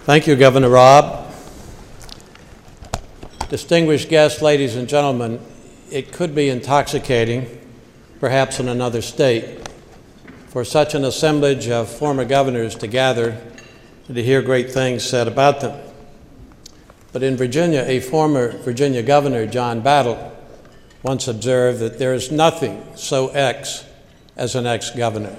Thank you, Governor Rob. Distinguished guests, ladies and gentlemen, it could be intoxicating, perhaps in another state, for such an assemblage of former governors to gather and to hear great things said about them. But in Virginia, a former Virginia governor, John Battle, once observed that there is nothing so ex as an ex-governor.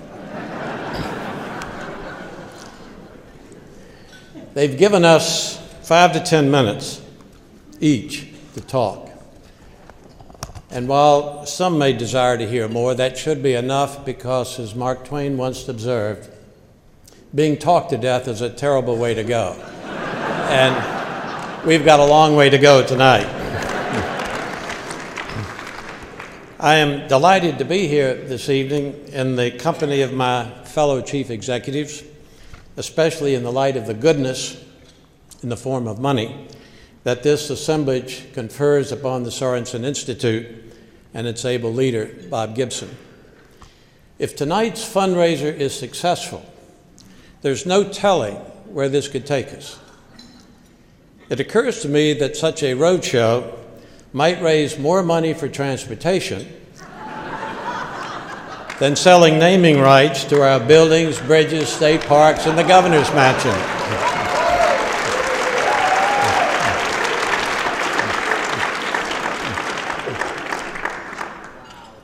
They've given us 5 to 10 minutes each to talk. And while some may desire to hear more, that should be enough because, as Mark Twain once observed, being talked to death is a terrible way to go. And we've got a long way to go tonight. I am delighted to be here this evening in the company of my fellow chief executives, especially in the light of the goodness in the form of money that this assemblage confers upon the Sorensen Institute and its able leader, Bob Gibson. If tonight's fundraiser is successful, there's no telling where this could take us. It occurs to me that such a roadshow might raise more money for transportation than selling naming rights to our buildings, bridges, state parks, and the governor's mansion.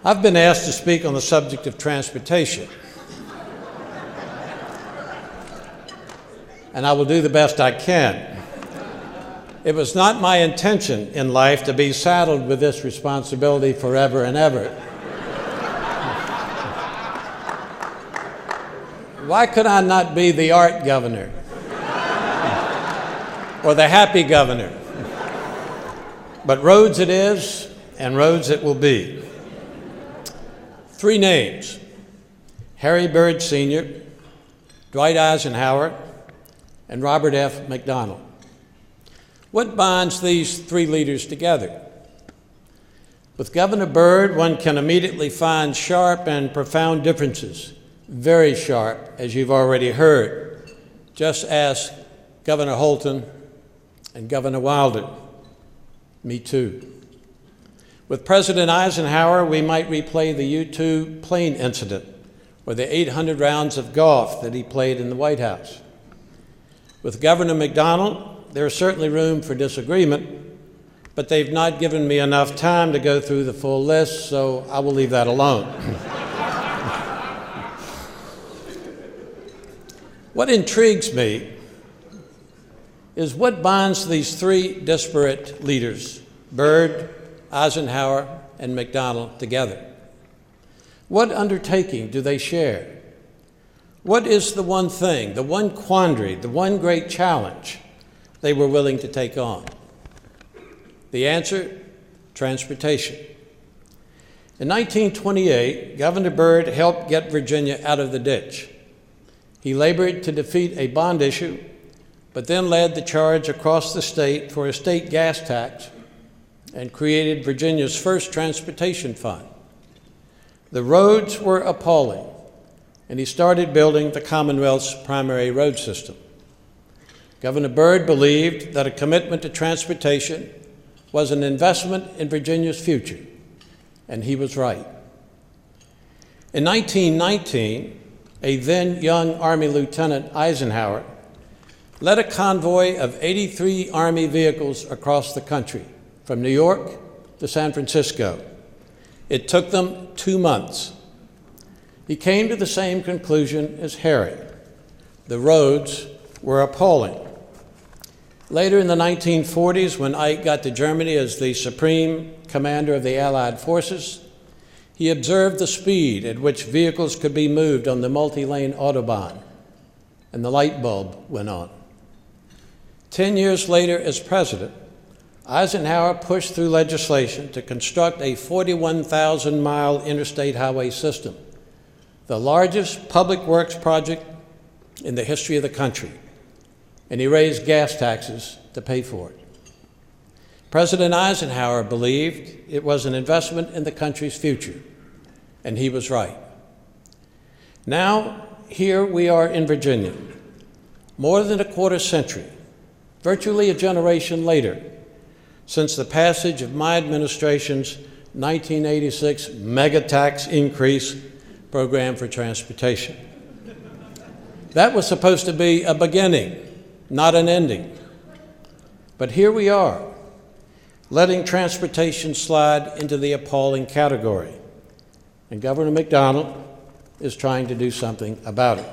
I've been asked to speak on the subject of transportation, and I will do the best I can. It was not my intention in life to be saddled with this responsibility forever and ever. Why could I not be the art governor or the happy governor? But roads it is, and roads it will be. 3 names: Harry Byrd Sr., Dwight Eisenhower, and Robert F. McDonnell. What binds these 3 leaders together? With Governor Byrd, one can immediately find sharp and profound differences. Very sharp, as you've already heard. Just ask Governor Holton and Governor Wilder. Me too. With President Eisenhower, we might replay the U-2 plane incident or the 800 rounds of golf that he played in the White House. With Governor McDonnell, there is certainly room for disagreement, but they've not given me enough time to go through the full list, so I will leave that alone. What intrigues me is what binds these 3 disparate leaders, Byrd, Eisenhower, and McDonnell, together. What undertaking do they share? What is the one thing, the one quandary, the one great challenge they were willing to take on? The answer: transportation. In 1928, Governor Byrd helped get Virginia out of the ditch. He labored to defeat a bond issue, but then led the charge across the state for a state gas tax and created Virginia's first transportation fund. The roads were appalling, and he started building the Commonwealth's primary road system. Governor Byrd believed that a commitment to transportation was an investment in Virginia's future, and he was right. In 1919, a then young Army Lieutenant Eisenhower led a convoy of 83 Army vehicles across the country, from New York to San Francisco. It took them 2 months. He came to the same conclusion as Harry. The roads were appalling. Later in the 1940s, when Ike got to Germany as the supreme commander of the Allied forces, he observed the speed at which vehicles could be moved on the multi-lane Autobahn, and the light bulb went on. 10 years later, as president, Eisenhower pushed through legislation to construct a 41,000-mile interstate highway system, the largest public works project in the history of the country, and he raised gas taxes to pay for it. President Eisenhower believed it was an investment in the country's future, and he was right. Now, here we are in Virginia, more than a quarter century, virtually a generation later, since the passage of my administration's 1986 mega tax increase program for transportation. That was supposed to be a beginning, not an ending. But here we are, letting transportation slide into the appalling category. And Governor McDonnell is trying to do something about it.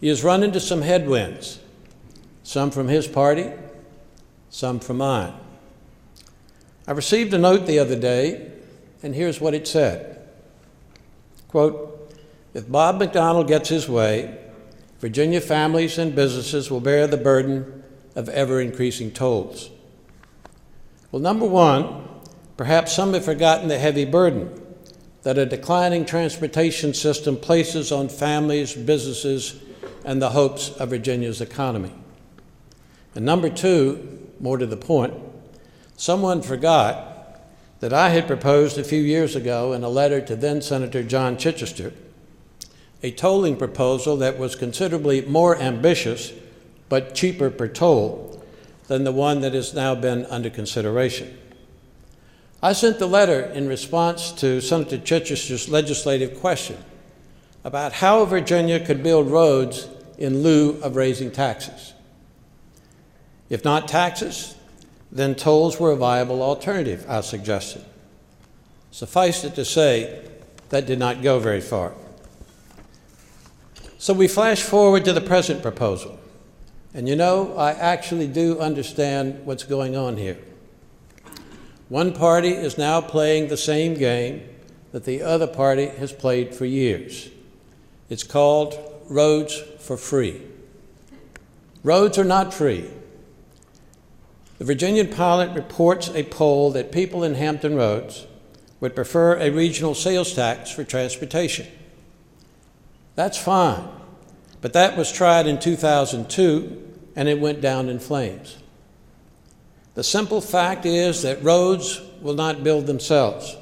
He has run into some headwinds, some from his party, some from mine. I received a note the other day, and here's what it said. Quote, "If Bob McDonnell gets his way, Virginia families and businesses will bear the burden of ever-increasing tolls." Well, number one, perhaps some have forgotten the heavy burden that a declining transportation system places on families, businesses, and the hopes of Virginia's economy. And number two, more to the point, someone forgot that I had proposed a few years ago in a letter to then Senator John Chichester a tolling proposal that was considerably more ambitious but cheaper per toll than the one that has now been under consideration. I sent the letter in response to Senator Chichester's legislative question about how Virginia could build roads in lieu of raising taxes. If not taxes, then tolls were a viable alternative, I suggested. Suffice it to say, that did not go very far. So we flash forward to the present proposal. And you know, I actually do understand what's going on here. One party is now playing the same game that the other party has played for years. It's called roads for free. Roads are not free. The Virginian Pilot reports a poll that people in Hampton Roads would prefer a regional sales tax for transportation. That's fine, but that was tried in 2002 and it went down in flames. The simple fact is that roads will not build themselves.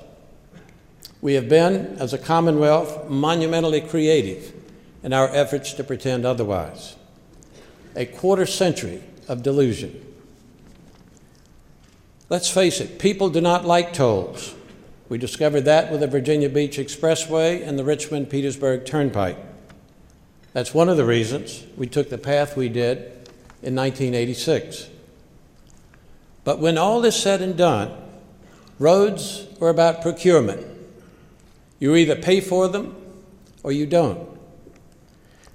We have been, as a Commonwealth, monumentally creative in our efforts to pretend otherwise. A quarter century of delusion. Let's face it, people do not like tolls. We discovered that with the Virginia Beach Expressway and the Richmond-Petersburg Turnpike. That's one of the reasons we took the path we did in 1986. But when all is said and done, roads are about procurement. You either pay for them or you don't.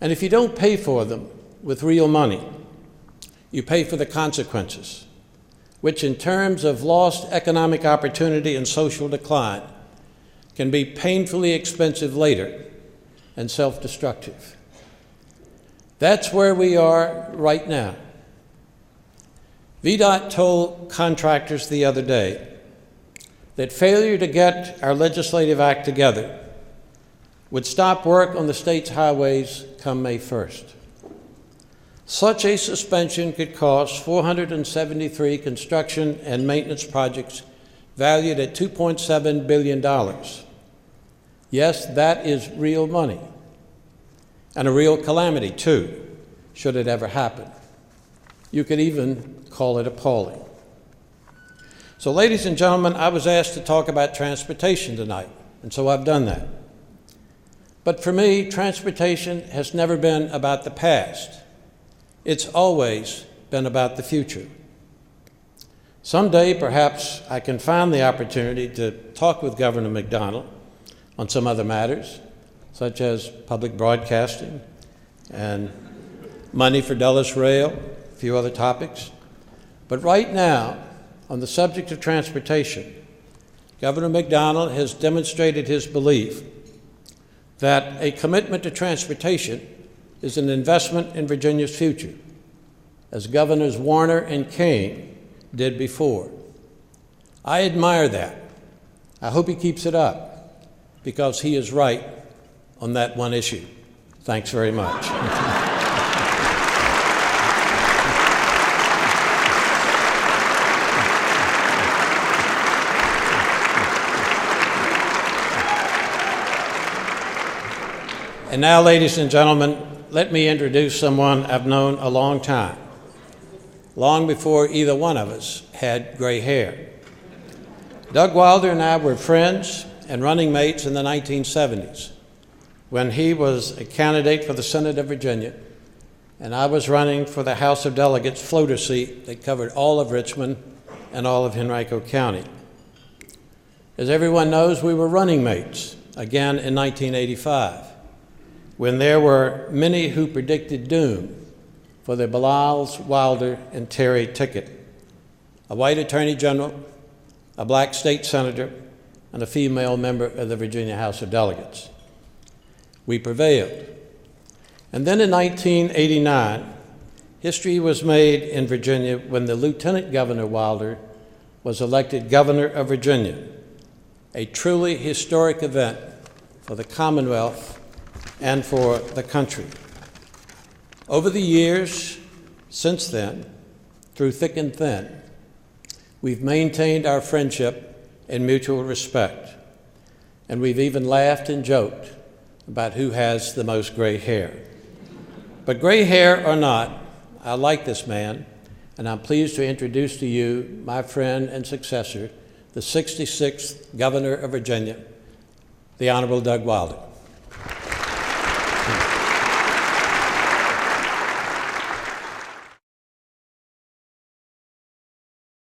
And if you don't pay for them with real money, you pay for the consequences, which in terms of lost economic opportunity and social decline can be painfully expensive later and self-destructive. That's where we are right now. VDOT told contractors the other day that failure to get our legislative act together would stop work on the state's highways come May 1st. Such a suspension could cost 473 construction and maintenance projects valued at $2.7 billion. Yes, that is real money, and a real calamity, too, should it ever happen. You could even call it appalling. So, ladies and gentlemen, I was asked to talk about transportation tonight, and so I've done that. But for me, transportation has never been about the past. It's always been about the future. Someday, perhaps, I can find the opportunity to talk with Governor McDonnell on some other matters, such as public broadcasting and money for Dulles Rail, a few other topics. But right now, on the subject of transportation, Governor McDonnell has demonstrated his belief that a commitment to transportation is an investment in Virginia's future, as Governors Warner and Kane did before. I admire that. I hope he keeps it up, because he is right on that one issue. Thanks very much. And now, ladies and gentlemen, let me introduce someone I've known a long time, long before either one of us had gray hair. Doug Wilder and I were friends and running mates in the 1970s when he was a candidate for the Senate of Virginia and I was running for the House of Delegates floater seat that covered all of Richmond and all of Henrico County. As everyone knows, we were running mates again in 1985 when there were many who predicted doom for the Baliles, Wilder, and Terry ticket, a white attorney general, a black state senator, and a female member of the Virginia House of Delegates. We prevailed. And then in 1989, history was made in Virginia when the Lieutenant Governor Wilder was elected governor of Virginia, a truly historic event for the Commonwealth and for the country. Over the years since then, through thick and thin, we've maintained our friendship and mutual respect, and we've even laughed and joked about who has the most gray hair. But gray hair or not, I like this man, and I'm pleased to introduce to you my friend and successor, the 66th Governor of Virginia, the Honorable Doug Wilder.